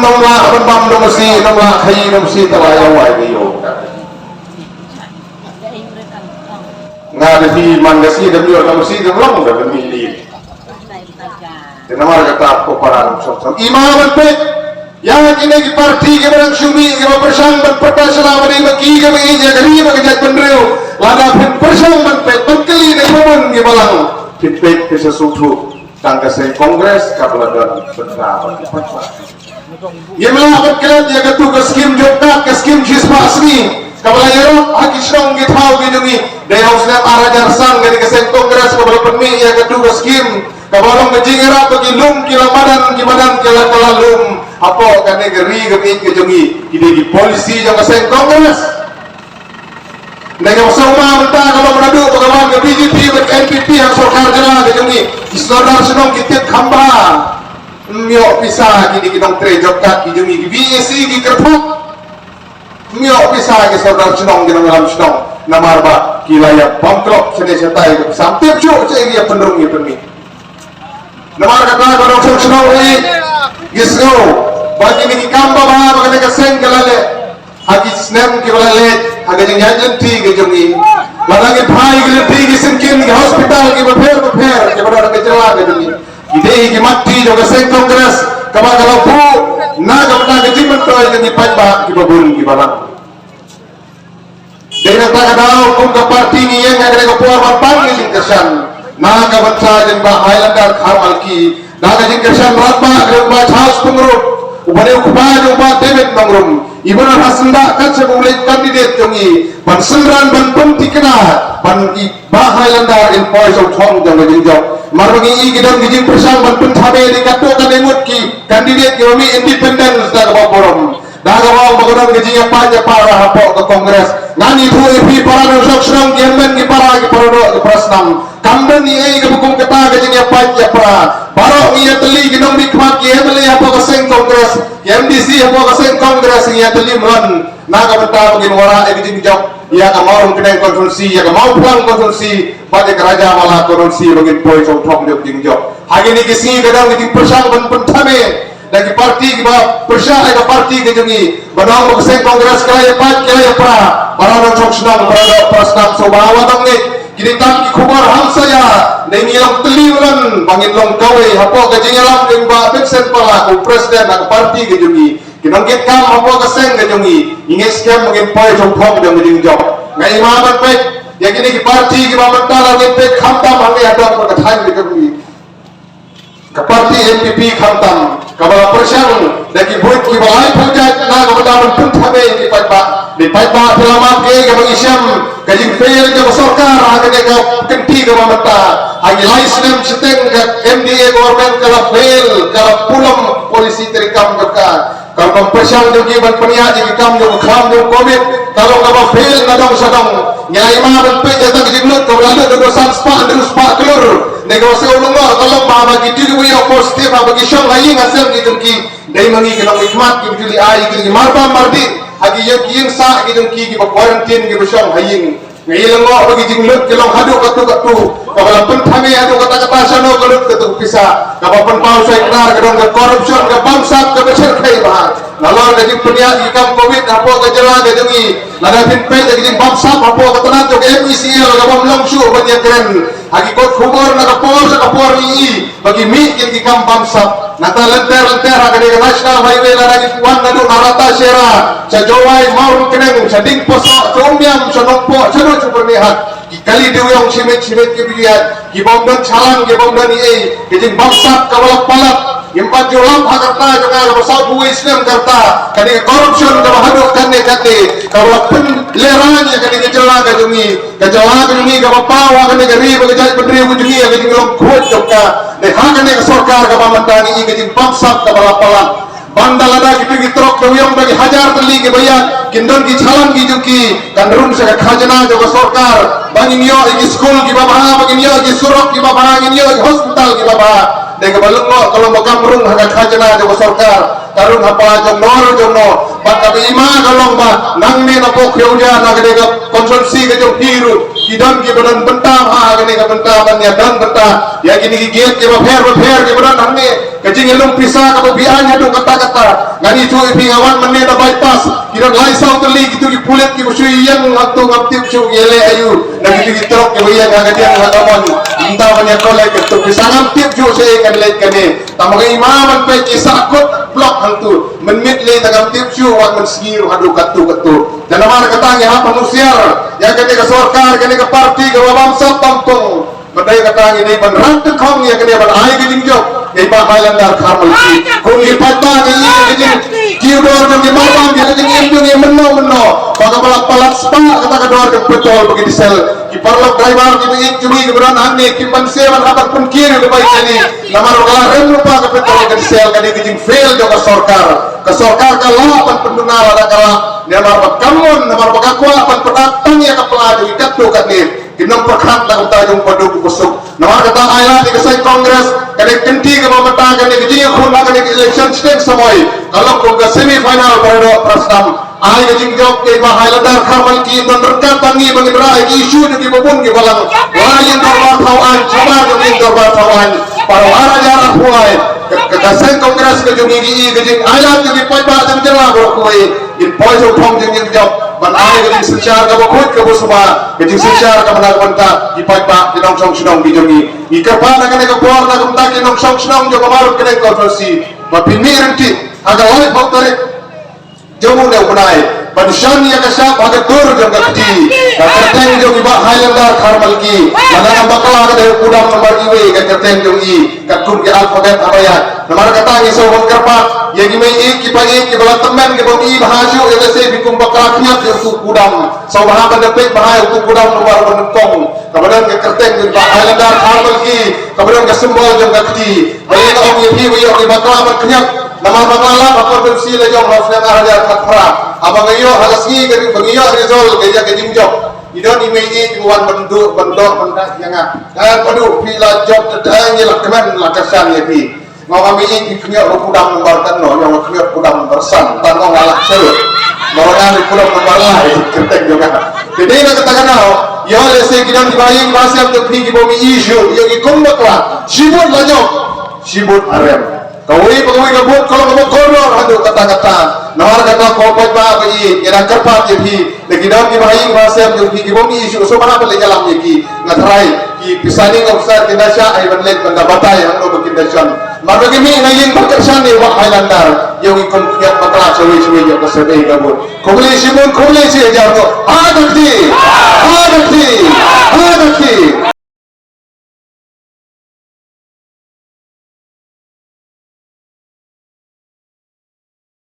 nong la ban bam nong si nong la khai nong si ta la ya wai ge yo nga de si man ga si de yo nong si de long de mi li de namar ga ta ko para nong imam pe ya kini ki parti ke barang syumi ke bersang ban peta selama ni bagi ke bagi gari bagi jat penreu lada pin bersang ban pe pekeli ne momen ke balang tipet ke sesuatu tangga se kongres kapala dan pendapat ye melawan kelat ya ketu ke skim jokta ke skim jisma asmi kapala yero haki strong ke thau ke jungi dai hausna arajar sang ke sen kongres kapala penmi ya ketu ke skim kapala ngejingera bagi lum kilamadan kila lum apa kane geri kami ke jungi ide di polisi yang ke sen kongres nega sama mentah kalau menadu pegawai ke BJP ke NPP yang sarkar jela ke jungi isodar senong kita khamba mio pisah kini kita trejok kat ke jungi ke BAC ke kerpuk mio pisah ke saudar senong kita malam senong namar ba kilaya bangkrop sene setai ke sampai cuk cai dia penrung ya penmi namar kata kalau senong ini gisgo bagi ni kamba ba bagi ka sen kalale hagi snem ki balale hagi jeng yajen ti ke jungi lalangi bhai ke ti ke senkin ke hospital ke bapher ke bada ke jela ke jungi ide ki mati jo ke sen kongres kaba kalau bu na ka bada ke jimen to ke ni pajba ki babun ki balang dena ta ka dau kum ka parti ni yang ka ke puar ban pan ni kesan na ka bata jeng ba highlander khamal ki na ka jeng kesan ratba ke ba chaus pengru ubane kubaja uba David Mangrum ibn Hasanda kaca mulai kandidat jongi ban sengran ban pentikna ban bahayanda in voice of Tom jang jinjau marbangi i gidam gijing persang ban penthabe di kato kanengut ki kandidat yomi independence da ba borom da ga ba bagodam gijing apa para hapo ke kongres ngani thu epi para no sokstrong yemen ki para ki parodo ki prasnam kamben ni ai ke bukum kata gijing apa para baro ia teli gidam di khmat ki emle apa ke seng kongres MDC apa ke seng kongres ia teli mon naga benta bagi mora gijing jok ia ka mau kena konsulsi ia ka mau pulang konsulsi bagi kerajaan malah konsulsi bagi poi chong thok gijing jok hari ni kisi gadang gijing persang ban penthame dari parti kita persang ke parti ke jungi banang ke seng kongres kaya pat kaya pra para chong senang para prasnam sobawa dong ni kini tam ki khubar ham saya nengi long teliulan bangin long kawe hapo ke jingalam ding ba Vincent pala ku presiden ak parti ke jungi kinong kit kam hapo ke seng ke jungi ingin scam mungkin poi chong thok dong gijing jok ngai imaman pe ya kini ki parti ki ba mentala ngin pe khamtam hangi adong ke thai ke jungi ke parti NPP khamtam kabala persang daki buat ki balai panjat na kabala pun thabe ki pajba selamat ke bang isyam kajing fail ke sarkar agak ke kenti ke mamata agi license seteng ke MDA government kala fail kala pulam polisi terikam ka kalau persang jogi ban penia ji kam jo kham jo covid kalau kaba fail nadong sadong nyai ma ban pe jatang jinglut ko lalu do spa kelur negosiasi ulungo kalau baba gitu dia positif bagi syong lain asal gitu ki dari mangi kenang hikmat ki juli ai ki marba mardi agi yang sa gitu ki quarantine ki syong lain ngai lengo bagi jinglut kelong hadu katu kabala pun thame hadu kata sano kelut katu pisah kabala pun pau sai knar kadang ke corruption ke bangsa ke besar kai bah lalu dari punya ikam covid apa ke jela ke jungi lada pin pe jadi bangsa apa ke tenat ke MCL ke bam langshu banyak keren agi kot khubor na kapor ni bagi mi kin ikam bangsa nata lenter aga de national highway la lagi wan nadu narata sera sajowai maur keneng sading poso chombiam sonokpo chano chupernihat kali dewyong simet ke biat ki bomdan chalang ke bomdan ni kijing bangsa kawala palak impat jolam hakarta juga basau bu Islam karta kani corruption ka bahaduk kanne kawala pun leranya kani kejala ka jungi ka pawa kani gari bagi jai pendri jungi ka jinglong khot joka de hakane ka sarkar ka pamantani kijing bangsa ka balapala bandalada gitu gitrok dewyong bagi hajar teli ke bayat kindon ki chalang ki juki kanrun sa khajana joka sarkar bangin yo ki school ki baba bangin yo ki surok ki baba bangin yo ki hospital ki baba dega balungo kalau makam rung haga khajana joka sarkar karun apa jongno baka ima kalau ba nangme na po kheuja na dega konsulsi ke jong hiru kidon ki badan bentam ha ga dega bentam ya dan benta ya kini ki giat ke ba pher ke badan hangne kajing ilung pisah kebiaan hadu kata-kata ngani tu pingawan menit na bypass kira laisau teli gitu ki pulet ki busui yang ngatu ngaptip cu yele ayu na gitu trok ke wiyan ngadian ngagamon inta banyak kolek tu pisah ngaptip cu se kan lek kane tamaga imaman pe ki sakut blok hantu menmit le tagam tip cu wan mensgir hadu katu dan amar katang ya manusia ya kene ke sarkar kene ke parti ke bangsa tampung Madai kata ini beneran tekong ya kena berai ke jingjok ya iba Highlander Carmel kung ipata ni ini kiudor jeng imabang ya jeng indung ya meno baga balak palat spa kata kedor ke betul begitu sel kiparlok driver kita ikjumi keberan ane kipan sewan hatak pun kiri ke baik ini nama rogala rem lupa ke betul ke sel kadi ke jeng fail jo ke sorkar kalah pan pendunal ada kalah nama bakamun nama bakakwa pan pendatang ya ke pelaju ikat tu kat ni kinam perkhat la kata jong padu kusuk nama kata ayat di kesai kongres kene kenti ke mamata kene ke jing khun kene election stage samoi kalau ko ke semi final baru prastam ai ke jing jok ke Highlander Carmel ki menerkat tangi mengira isu di bubun ke balang lain dorbar tawan coba jong dorbar tawan para wara jarah huai ke kesai kongres ke jong gi ke jing ayat di paiba jang jela berkoi in poison thong jing jok ban ai ke secara ka bukut ke busba ke secara ka manal banta di paiba di nong song sidong di jongi ikerpa na kene ka por na kumta ki nong song sidong jo kamaru kene kontroversi mapini renti aga wali bautare jomu ne unai manusian ya kasap aga tur jong gakti kerteng jong iba Highlander Carmel ki mana bakala ka de udang nomor iwe ka kerteng jong i kakum ki alfabet abayat nomor kata ni so bang kerpa ya gi mai ik ki pa ik ki bala temen ki bang i bahaju ya se bikum bakala kiat yo tu udang so baha ka depek bahaya tu udang nomor benekong kemudian ke kerteng jong iba Highlander Carmel ki kemudian ke simbol jong gakti bayi ka om yepi wi yo ki bakala man kenyak nama bakala bakor bensi le jong rafna hajar khatra abang iyo halasgi ke bangiyo resol ke ya ke jimjok idon imei ik wan bendu bendok bendak yang dan padu pila job tedang ye lakman lakasan ye pi ngau kami ik kenya kudang nomor tan no yang kenya kudang nomor san tan ngau ngalah sel moran kudang nomor lah kertek juga jadi nak katakan yo le se kidan dibayang pasal tu pi ki bomi isu yo ki kumbakla sibut arem kawai kabut kalau kamu koror hadu kata-kata nomor kata kau pa bagi ira kerpat je bi lagi dalam dibayang pasal tu pi ki bomi isu so mana boleh jalan je ki ngatrai ki pisani ngau besar kindasya ai benlet benda batai hanu bekindasyan maka kimi ngayin berkersan ni wa Highlander yang ikon kiat batla sewi-sewi je kesedai kabut kau boleh si ajar tu adakti